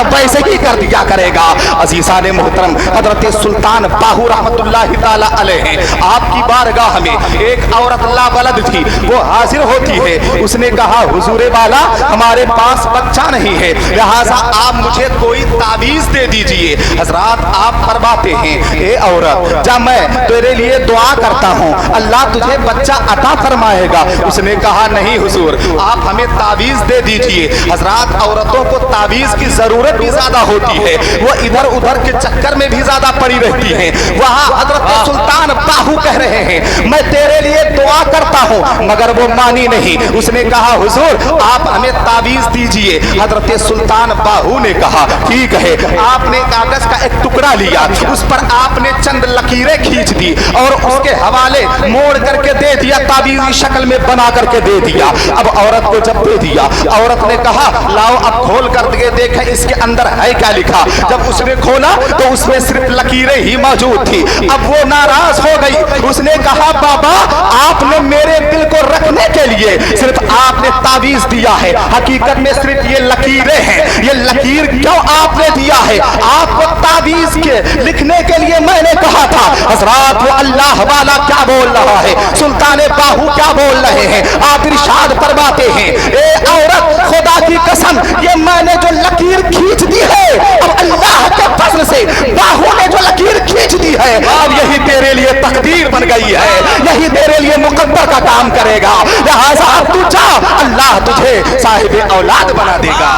वैसे ही कर दिया करेगा। अजीज़ान मोहतरम, हजरत सुल्तान बाहू रहमतुल्लाहि ताला अलैहि आपकी बारगाह में एक औरत लावलद थी, वो हाजिर होती है। उसने कहा हुजूर वाला हमारे पास बच्चा नहीं है, लिहाजा आप मुझे कोई तावीज दे दीजिए। हजरत आप फरमाते हैं ए औरत जब मैं तेरे लिए दुआ करता हूँ अल्लाह तुझे बच्चा अता फरमाएगा। उसने कहा नहीं हुजूर आप हमें तावीज दे दीजिए। हजरत औरतों को तावीज की जरूरत भी ज्यादा होती है, वो इधर उधर के चक्कर में भी ज्यादा पड़ी रहती है। वहाँ हजरत सुल्तान बाहू कह रहे हैं मैं तेरे लिए दुआ करता हूँ, मगर वो मानी नहीं। उसने कहा हुजूर आप हमें तावीज दीजिए। हजरत सुल्तान बाहू ने कहा ठीक है। आपने कागज का एक टुकड़ा लिया, उस पर आपने चंद लकीरें खींच दी और उसके हवाले मोड़ करके दे दिया, तावीज की शक्ल में बना करके दे दिया। अब औरत को जब दे दिया, औरत ने कहा लाओ अब खोल करके देखें इसके अंदर है क्या लिखा। जब उसने खोला तो उसमें सिर्फ लकीरें ही मौजूद थी। अब वो नाराज हो गई। उसने कहा बाबा आपने मेरे दिल को रखने के लिए सिर्फ आपने तावीज दिया है, हकीकत में सिर्फ ये लकीरें हैं। ये लकीर क्यों आपने दिया है? आपको तावीज के लिखने के लिए मैंने कहा था। हजरत वो अल्लाह वाला क्या बोल रहा है, सुल्तान बाहू क्या बोल रहे हैं, आप इरशाद फरमाते हैं ए औरत खुदा की कसम ये मैंने जो लकीर खींच दी है अब अल्लाह के फजल से बाहू ने जो लकीर खींच दी है अब यही तेरे लिए तकदीर बन गई है, यही तेरे लिए मुकद्दर का काम करेगा। लिहाजा अब तू जा, अल्लाह तुझे साहिब औलाद बना देगा।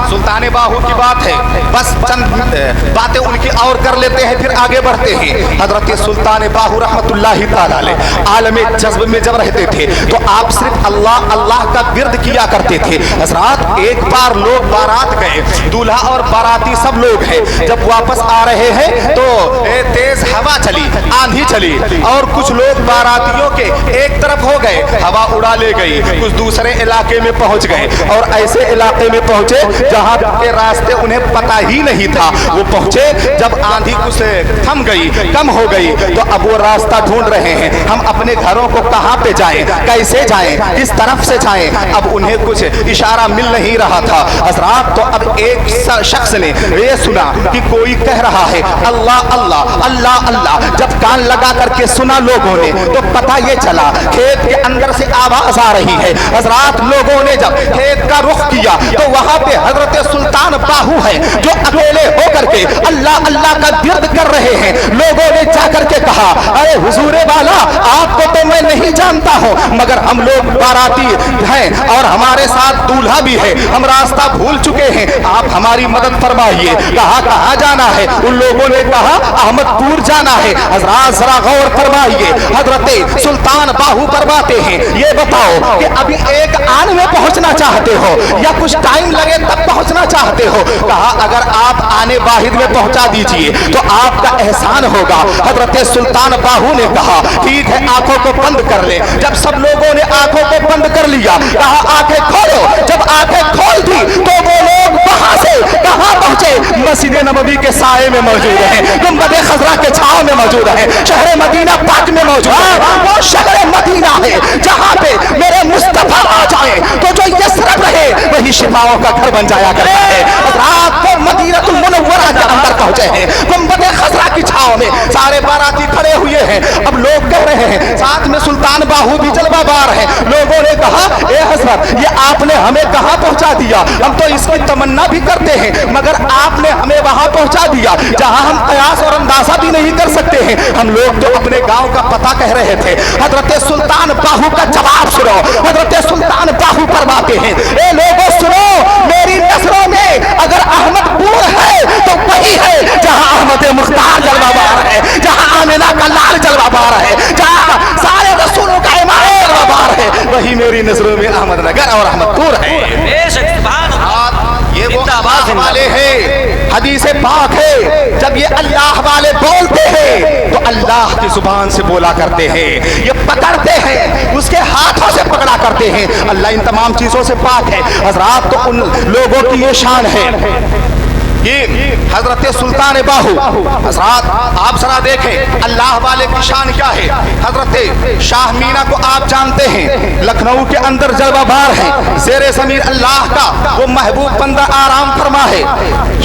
सुल्तान बाहू की बात है, बस चंद बातें उनकी और कर लेते हैं फिर आगे बढ़ते हैं। हजरत सुल्तान बाहू रहमतुल्लाहि ताला अलैहि आलम जज्ब में जब रहते थे तो आप सिर्फ अल्लाह अल्लाह का विर्द किया करते थे। हजरत एक बार लोग बारात गए, दूल्हा और बाराती सब लोग हैं। जब वापस आ रहे हैं तो तेज हवा चली, आंधी चली और कुछ लोग बारातियों के एक तरफ हो गए, हवा उड़ा ले गई, कुछ दूसरे इलाके में पहुंच गए और ऐसे इलाके में पहुंचे जहां के रास्ते उन्हें पता ही नहीं था। वो पहुंचे जब आंधी कुछ थम गई, कम हो गई, तो अब वो रास्ता ढूंढ रहे हैं हम अपने घरों को कहां पे जाएं, कैसे जाएं, किस तरफ से जाएं। अब उन्हें कुछ इशारा मिल नहीं रहा था। हजरात तो अब एक शख्स ने ये सुना कि कोई कह रहा है अल्लाह अल्लाह अल्लाह अल्लाह। जब कान लगा करके सुना लोगों ने तो पता ये चला खेत के अंदर से आवाज आ रही है। हजरात लोगों ने जब खेत का रुख किया तो वहां पे हजरत सुल्तान बाहू है जो अकेले होकर के अल्लाह अल्लाह का विर्द कर रहे हैं। लोगों ने जाकर के कहा अरे हुजूरे वाला आपको तो मैं नहीं जानता हूं, मगर हम लोग बाराती हैं और हमारे साथ दूल्हा भी है, हम रास्ता भूल चुके हैं, आप हमारी मदद फरमाइए। कहाँ जाना है? उन लोगों ने कहा अहमदपुर जाना है। हजरात जरा गौर फरमाइए, हजरत सुल्तान बाहू फरमाते हैं ये बताओ कि अभी एक आन में पहुंचना चाहते हो या कुछ टाइम लगे तब पहुंचना चाहते हो? कहा अगर आप आने वाहिद में पहुंचा दीजिए तो आपका एहसान होगा। हजरत सुल्तान बाहू ने कहा ठीक है आंखों को बंद कर ले। जब सब लोगों ने आंखों को बंद कर लिया कहा आंखें खोलो। जब आंखें खोल दी तो वो लोग वहां से कहां पहुंचे? मस्जिद नबवी के साए में मौजूद है, गुंबद खजरा के छाव में मौजूद है, शहर मदीना पाक में मौजूद है। वो शहर मदीना है जहां पे मेरे मुस्तफा आ जाए तो जो यसरब रहे वही शिफाओं का घर बन जाया करता है। रात को मदीनतुल मुनव्वरा के अंदर पहुंचे हैं, गुंबद खजरा की छाव में सारे बाराती खड़े हुए हैं। अब लोग कह रहे हैं साथ में सुल्तान बाहू भी जलवाबार है। लोगों ने कहा ए हजरत ये आपने हमें कहां पहुंचा दिया? हम तो इसकी तमन्ना भी करते हैं मगर आपने हमें वहां पहुंचा दिया जहां हम कयास और अंदाजा भी नहीं कर सकते हैं। हम लोग तो अपने गांव का पता कह रहे थे। हजरत सुल्तान बाहू का जवाब सुनो। हजरत सुल्तान बाहू फरमाते हैं ए लोगों सुनो, मेरी नजरों में अगर अहमदपुर है तो वही है जहां अहमद मुख्तार जलवाबार है, जहां आमिना का लाल जलवाबार है, जहां सारे रसूलों का इमाम जलवाबार है, वही मेरी नजरों में अहमदनगर और अहमदपुर है। ये वो आवाज वाले हैं, हदीस पाक है। जब ये अल्लाह वाले बोलते हैं तो अल्लाह की जुबान से बोला करते हैं, ये पकड़ते हैं उसके हाथों से पकड़ा करते हैं। अल्लाह इन तमाम चीजों से पाक है। हजरात तो उन लोगों की ये शान है کہ حضرت سلطان باہو حضرات آپ ذرا دیکھیں اللہ والے کی شان کیا ہے. حضرت شاہ مینا کو آپ جانتے ہیں، لکھنؤ کے اندر جلوہ بار ہے، زیر زمین اللہ کا وہ محبوب بندہ آرام فرما ہے.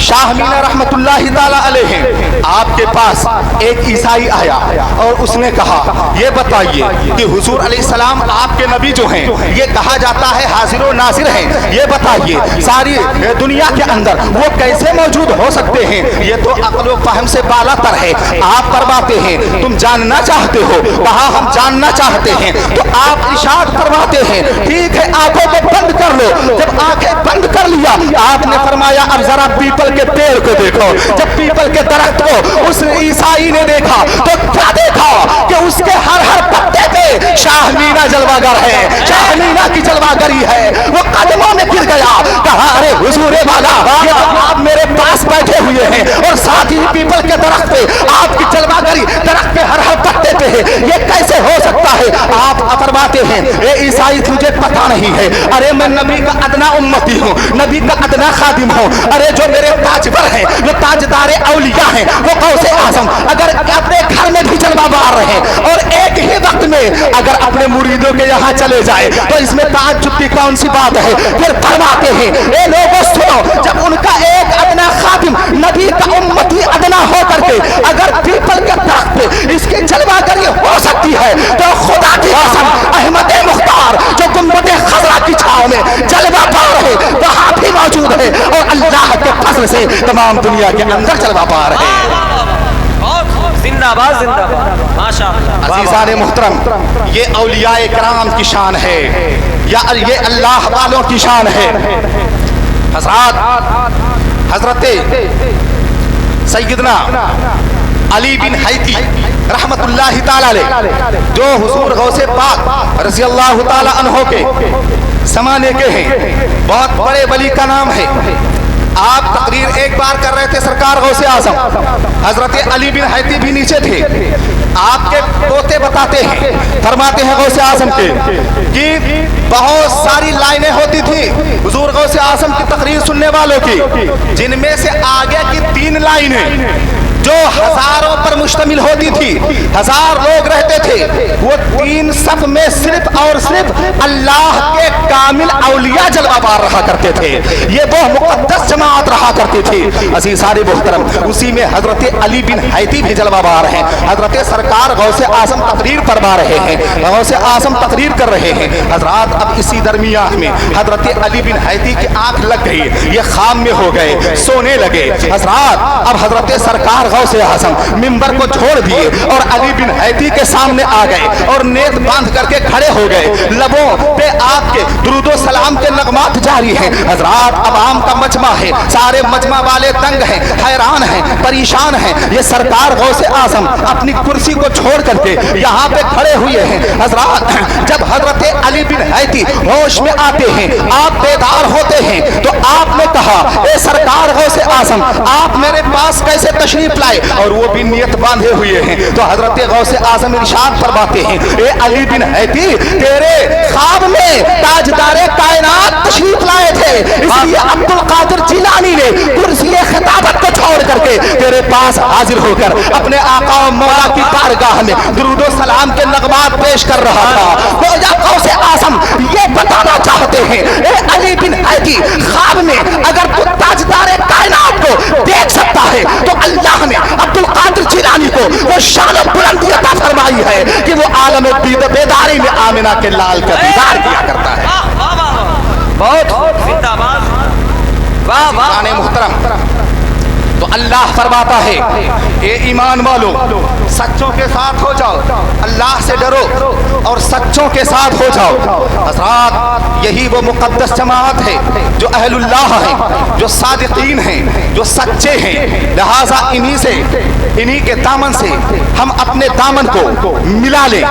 شاہ مینا رحمت اللہ تعالی علیہ آپ کے پاس ایک عیسائی آیا اور اس نے کہا یہ بتائیے کہ حضور علیہ السلام آپ کے نبی جو ہیں یہ کہا جاتا ہے حاضر و ناظر ہیں، یہ بتائیے ساری دنیا کے اندر وہ کیسے موجود ہو سکتے ہیں؟ یہ تو عقل و فہم سے بالا تر ہے. آپ فرماتے ہیں تم جاننا چاہتے ہو، کہا ہم جاننا چاہتے ہیں. تو آپ ارشاد فرماتے ہیں ٹھیک ہے آنکھوں کو بند کر لو. جب آنکھیں بند کر لیا آپ نے فرمایا اب ذرا پیپل کے پیڑ کو دیکھو. جب پیپل کے درخت کو اس عیسائی نے دیکھا تو کیا دیکھا کہ اس کے ہر پتے پہ شاہ مینا جلوہ گر ہے، شاہ مینا کی جلوہ گری ہے. وہ قدموں میں گر گیا، کہا ارے حضور والا یہ تو آپ میرے پاس بیٹھے ہوئے ہیں اور ساتھ ہی پیپل کے درخت پہ آپ کی جلوہ گری درخت پہ ہر پتے پہ ہے، یہ کیسے ہو سکتا ہے؟ آپ فرماتے ہیں اے عیسائی تجھے پتہ نہیں ہے، ارے میں نبی کا ادنا امتی ہوں، نبی کا ادنا خادم ہوں. ارے جو میرے تاجور ہیں، جو تاجدار اولیاء ہیں، وہ غوث اعظم اگر اپنے گھر میں بھی جلوہ بار رہے اور ایک ہی وقت میں اگر اپنے مریدوں کے یہاں چلے جائے تو اس میں تعجب کی کون سی بات ہے؟ پھر فرماتے ہیں اے لوگوں سنو، جب ان کا ایک ادنا خادم نبی کا امتی ادنا ہو کر کے اگر پیپل کے درخت پہ اس کی جلوہ گری ہو سکتی ہے تو خدا کی قسم احمد مختار جو گنبد خضرا کی چھاؤں میں جلوہ بار ہے وہاں بھی موجود ہے اور اللہ کے فضل سے تمام دنیا کے اندر جلوہ بار ہے. زندہ باد زندہ باد ماشاءاللہ. عزیزان محترم یہ اولیاء کرام کی شان ہے یا یہ اللہ والوں کی شان ہے. حضرات حضرت سیدنا علی بن حیتی رحمت اللہ تعالی علیہ جو حضور غوث پاک رضی اللہ تعالی عنہ کے زمانے کے ہیں، بہت بڑے ولی کا نام ہے. آپ تقریر ایک بار کر رہے تھے سرکار غوث اعظم حضرت علی بن حیتی بھی نیچے تھے. آپ کے پوتے بتاتے ہیں فرماتے ہیں غوث اعظم کے کہ بہت ساری لائنیں ہوتی تھی حضور غوث اعظم کی تقریر سننے والوں کی، جن میں سے آگے کی 3 لائنیں جو ہزاروں پر مشتمل ہوتی تھی، 1000 لوگ رہتے تھے، وہ 3 صف میں صرف اور صرف اللہ کے کامل اولیاء جلوہ بار رہا کرتے تھے. یہ وہ مقدس جماعت رہا کرتی تھی. عزیزان محترم اسی میں حضرت علی بن حیتی بھی جلوہ بار ہیں. حضرت سرکار غوث اعظم تقریر فرما رہے ہیں، غوث اعظم تقریر کر رہے ہیں. حضرات اب اسی درمیان میں حضرت علی بن حیتی کی آنکھ لگ گئی، یہ خام میں ہو گئے، سونے لگے. حضرات اب حضرت سرکار غوث اعظم منبر کو چھوڑ دیے اور علی بن حیتی کے سامنے آ گئے اور نیت باندھ کر کے کھڑے ہو گئے. لبوں پہ آپ کے درود و سلام کے نغمات جاری ہیں. حضرات عوام کا مجمع ہے، سارے مجمع والے تنگ ہیں، حیران ہیں، پریشان ہیں. یہ سرکار غوث اعظم اپنی کرسی کو چھوڑ کر کے یہاں پہ کھڑے ہوئے ہیں. حضرات جب حضرت علی بن حیتی ہوش میں آتے ہیں، آپ بیدار ہوتے ہیں، تو آپ نے کہا اے سرکار غوث اعظم آپ میرے پاس کیسے تشریف لائے؟ اور وہ بھی نیت باندھے ہوئے ہیں. تو حضرت غوث اعظم ارشاد فرماتے ہیں اے علی بن حیتی تیرے خواب میں تاجدار کائنات تشریف لائے تھے، اس لیے عبد القادر جیلانی نے کرسی خطابت کو چھوڑ کر کے تیرے پاس حاضر ہو کر اپنے آقا و مولا کی بارگاہ میں درود و سلام کے نغمات پیش کر رہا تھا. گویا غوث اعظم یہ بتانا چاہتے ہیں اے علی بن حیتی خواب میں اگر تو تاجدار کائنات کو دیکھ سکتا ہے تو اللہ نے عبد القادر جیلانی کو وہ شان و بلندی عطا فرمائی ہے کہ وہ عالم بیداری میں آمنہ کے لال کا دیدار کیا کرتا ہے. بہت زندہ باد. واہ واہ محترم تو اللہ فرماتا ہے اے ایمان والو سچوں کے ساتھ ہو جاؤ، اللہ سے ڈرو اور سچوں کے ساتھ ہو جاؤ. حضرات یہی وہ مقدس جماعت ہے جو اہل اللہ ہیں، جو صادقین ہیں، جو سچے ہیں. لہٰذا انہی کے دامن سے ہم اپنے دامن کو ملا لیں،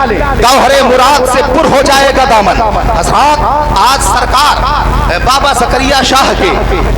گوہر مراد سے پر ہو جائے گا دامن. حضرات آج سرکار بابا زکریا شاہ کے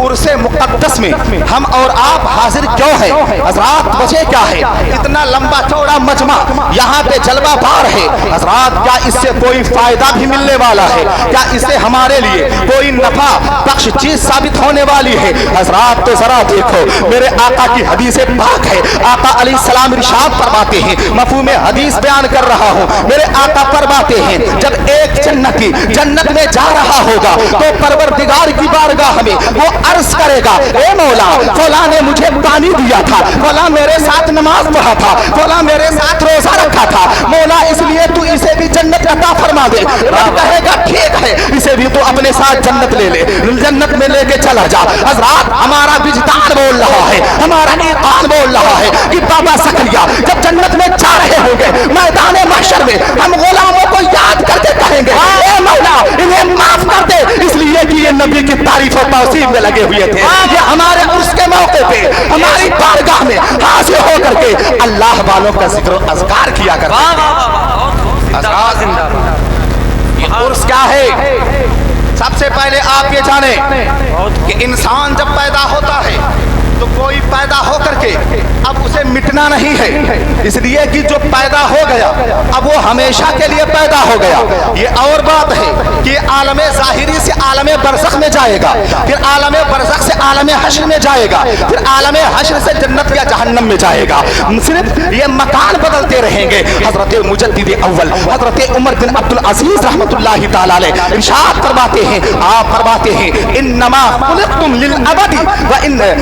عرس مقدس میں ہم اور آپ حاضر کیوں ہیں؟ حضرات وجہ کیا ہے؟ اتنا لمبا चौड़ा मजमा, यहाँ पे जलवा बार है हजरात। क्या इससे कोई फायदा भी मिलने वाला है? क्या इससे हमारे लिए कोई नफा बख्श चीज साबित होने वाली है हजरात? तो जरा देखो, मेरे आका की हदीस पाक है। आका अलैहिस्सलाम इरशाद फरमाते हैं, मफहूम हदीस बयान कर रहा हूँ। मेरे आका फरमाते हैं, जब एक जन्नती जन्नत में जा रहा होगा तो परवरदिगार की बारगाह में वो अर्ज करेगा, ए मौला फलां ने मुझे पानी दिया था, फलां मेरे साथ नमाज पढ़ा था, फलां मेरे साथ रोजा रखा था, मौला इसलिए तू इसे भी जन्नत अता फरमा दे। रब कहेगा ठीक है, इसे भी तू अपने साथ जन्नत ले ले, जन्नत में लेके चला जा। हजरात हमारा विजदान बोल रहा है, हमारा ईमान बोल रहा है कि बाबा सकरिया जब जन्नत में जा रहे होंगे मैदान महशर में, हम गुलामों को याद करके कहेंगे, ए मौला इन्हें माफ कर दे, इसलिए कि ये नबी की तारीफ और तौसीफ में लगे हुए थे। ये हमारे उसके मौके पे हमारी बारगाह में हाजिर होकर के अल्लाह वालों का जिक्र अज़कार किया करते हैं। उर्स क्या है? सबसे पहले आप ये जाने कि इंसान जब पैदा होता है तो कोई पैदा हो करके अब उसे मिटना नहीं है, इसलिए कि जो पैदा हो गया अब वो हमेशा के लिए पैदा हो गया। ये और बात है कि आलमे ज़ाहिरी से आलमे बरज़ख में जाएगा, फिर आलमे बरज़ख से आलमे हश्र में जाएगा, फिर आलमे हश्र से जन्नत या जहन्नम में जाएगा। सिर्फ ये मकान बदलते रहेंगे। हजरत मुजद्दिद अव्वल हजरत उमर बिन अब्दुल अजीज रहमतुल्लाहि तआला अलैह इरशाद फरमाते हैं, आप फरमाते हैं, इन्नमा खुलिक़्तुम लिल अबदी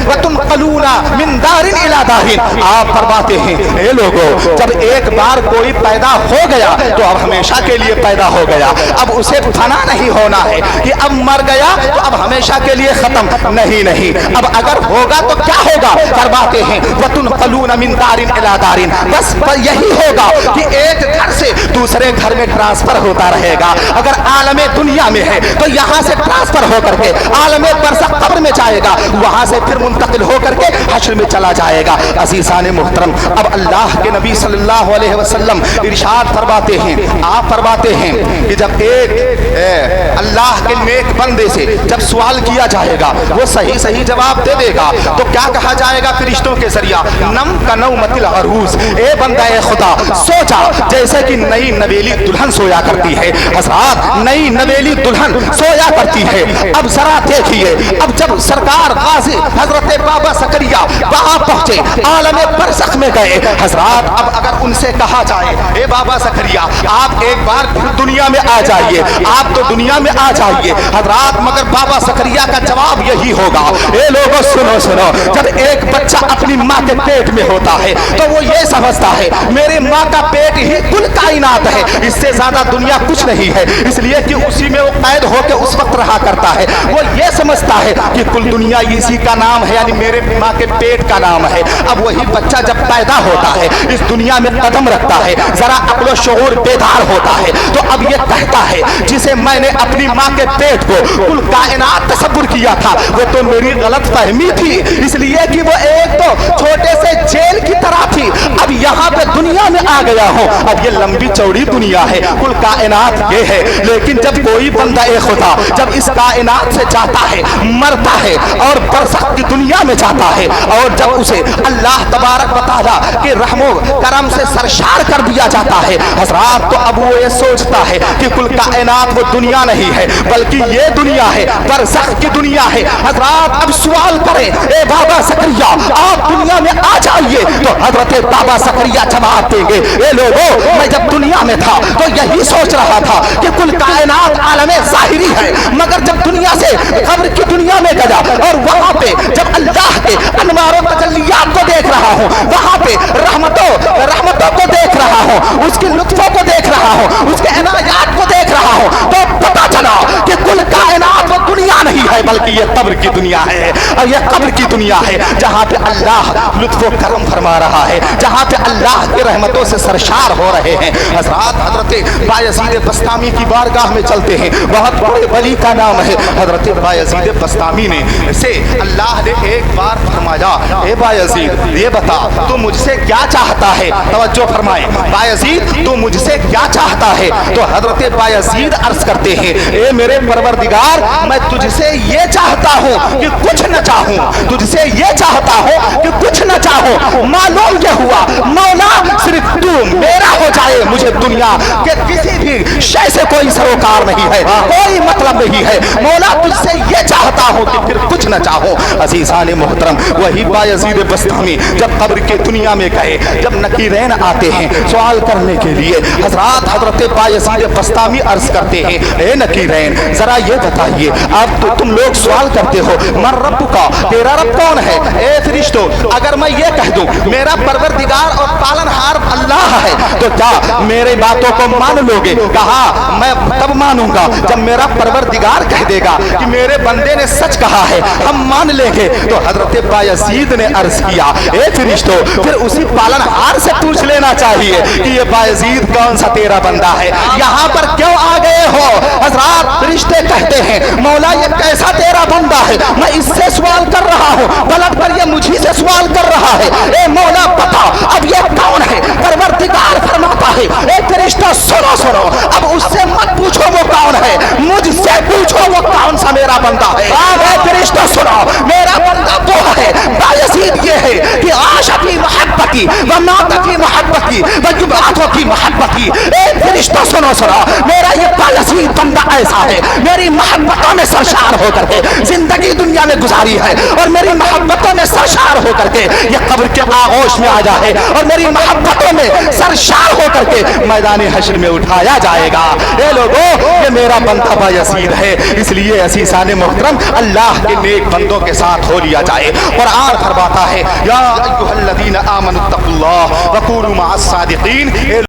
व तुनक़लूना मिन दारिन इला दारिन। आप फरमाते हैं, ए लोगों जब एक बार कोई पैदा हो गया तो अब हमेशा के लिए पैदा हो गया, अब उसे फना नहीं होना है कि अब मर गया तो अब हमेशा के लिए खत्म नहीं, नहीं अब अगर होगा तो क्या होगा? फरमाते हैं वतुनक़लूना मिन दारिन इला दारिन, बस यही होगा कि एक घर से दूसरे घर में ट्रांसफर होता रहेगा। अगर आलमे दुनिया में है तो यहाँ से ट्रांसफर होकर के आलमे बरज़ख कब्र में जाएगा, वहां से फिर मुंतकिल होकर के हश्र में चला जाएगा। अज़ीज़ाने मुहतरम, अब अल्लाह के नबी सल्लल्लाहु अलैहि वसल्लम इरशाद फरमाते हैं, आप फरमाते हैं कि जब एक अल्लाह के नेक बंदे से जब सवाल किया जाएगा वो सही सही जवाब दे देगा तो क्या कहा जाएगा फरिश्तों के जरिया? नम कनौमतिल अरूस, ए बंदा ए खुदा सोचा जैसे कि नई नवेली दुल्हन सोया करती है। हज़रात नई नवेली दुल्हन सोया करती है। अब जरा देखिए, अब जब सरकार गाजी हजरत बाबा सकरिया वहां पहुंचे, आलमे बरज़ख में गए। हजरात अब अगर उनसे कहा जाए, ए बाबा सकरिया आप एक बार दुनिया में आ जाइए, आप तो दुनिया में आ जाइए हजरात, मगर बाबा सकरिया का जवाब यही होगा, ए लोगों सुनो सुनो, जब एक बच्चा अपनी माँ के पेट में होता है तो वो ये समझता है मेरी माँ का पेट ही कुल कायनात है, इससे ज्यादा दुनिया कुछ नहीं है, इसलिए कि उसी में वो कैद होकर उस वक्त रहा करता है। वो ये समझता है कि कुल दुनिया इसी का नाम है, यानी मेरे माँ के पेट का नाम है। अब वही बच्चा जब पैदा होता है इस दुनिया में कदम रखता है, जरा अक्ल शऊर बेदार होता है तो अब ये कहता है जिसे मैंने अपनी माँ के पेट को कुल कायनात तसव्वुर किया था वो तो मेरी गलत फहमी थी, इसलिए कि वो एक तो छोटे से जेल की तरह थी, अब यहाँ पे दुनिया में आ गया हूँ, अब ये लंबी चौड़ी दुनिया है, कुल कायनात ये है। लेकिन जब कोई बंदा ए खुदा जब इस कायनात से जाता है, मरता है और बरज़ख की दुनिया में जाता है और जब उसे अल्लाह तबारक व तआला के रहमो करम से सरशार कर दिया जाता है हज़रात, तो अब वो ये सोचता है कि कुल कायनात वो दुनिया नहीं है बल्कि ये दुनिया है, बरज़ख की दुनिया है। हज़रात अब सवाल करें, ए बाबा सकरिया आप दुनिया में आ जाइए, तो हजरत बाबा सकरिया जवाब देंगे, ए लोगों मैं जब दुनिया में था तो यही सोच रहा था कि कुल कायनात आलमे ज़ाहिरी है, मगर जब दुनिया से कब्र की दुनिया में गया और वहां पे जब अल्लाह के अनवारों तजल्लियात को देख रहा हूँ, वहां पे रहमतों को देख रहा हूँ, उसके लुत्फों को देख रहा हूँ, उसके इनायात को देख रहा हूँ, तो पता चला कि कुल कायनात वो दुनिया नहीं है बल्कि ये कब्र की दुनिया है। और ये कब्र की दुनिया है जहाँ पे अल्लाह लुत्फ़ो करम फरमा रहा है, जहाँ पे अल्लाह की रहमतों से सरशार हो रहे हैं। हज़रात हजरत बायज़ीद बस्तामी की बारगाह में चलते हैं, बहुत बड़े वली का नाम है हजरत बायज़ीद बस्तामी ने से अल्लाह ने एक बार फरमाया, ए बायज़ीद ये बता तू मुझसे क्या चाहता है? तवज्जो फरमाए, बायज़ीद तू मुझसे क्या चाहता है? तो हजरत बायज़ीद अर्ज करते हैं, ए मेरे परवरदिगार मैं तुझसे ये चाहता हूँ कि कुछ न चाहूँ, तुझसे ये चाहता हूँ कि कुछ न चाहूँ। मालूम ये हुआ मौला सिर्फ तू मेरा हो जाए, मुझे दुनिया के किसी भी शय से कोई सरोकार नहीं है, कोई मतलब नहीं है। मौला तुझसे ये चाहता हूँ कि फिर कुछ न चाहो। अजीज़ान मोहतरम, वही बायज़ीद बस्तामी जब कब्र के दुनिया में गए, जब नकीरैन आते हैं सवाल करने के लिए, हजरत बायज़ीद बस्तामी अर्ज करते हैं, ए नकीरैन जरा ये बताइए, अब तो तुम लोग सवाल करते हो मन रब का, तेरा रब कौन है? ए फरिश्तों, अगर मैं ये कह दूं मेरा परवरदिगार और पालनहार अल्लाह है, तो क्या मेरे बातों को मान लोगे? कहा मैं तब मानूंगा जब मेरा परवरदिगार कह देगा कि मेरे बंदे ने सच कहा है, हम मान लेंगे। तो हजरत बायज़ीद ने अर्ज किया, ए फरिश्तों फिर उसी पालनहार से पूछ लेना चाहिए कि ये बायज़ीद कौन सा तेरा बंदा है, यहाँ पर क्यों आ गए हो? हजरत फरिश्ते कहते हैं मौला ये कैसा तेरा बंदा है, मैं इससे सवाल कर रहा हूँ, पलट कर ये मुझी से सवाल कर रहा है। ए मौला बता अब ये कौन है? परवरदिगार फरमाता है, ए फरिश्ता सुनो सुनो, अब उससे मत पूछो वो कौन है, मुझसे पूछो वो कौन सा मेरा बंदा है। ए फरिश्ता सुनो, मेरा बंदा वो है बायज़ीद ये है कि आशा की मोहब्बती व माता की मोहब्बती व जुबातों की मोहब्बती। ए फरिश्ता सुनो सुनो, मेरा ये बायज़ीद बंदा ऐसा है, मेरी मोहब्बतों में सरशार होकर के जिंदगी दुनिया में गुजारी है, और मेरी मोहब्बतों में सरशार होकर के ये कब्र के आगोश में आ जाए, और मेरी मोहब्बतों में सरशार होकर के मैदान हश्र में उठाया जाएगा। ए लोगों, ये मेरा बंदा बायज़ीद है, इसलिए अज़ीज़ान मोहतरम अल्लाह के नेक बंदों के साथ हो लिया जाए। कुरान फरमाता है या अय्युहल्लज़ीना आमनुत्तकुल्लाह व कूनू मअस सादिकीन।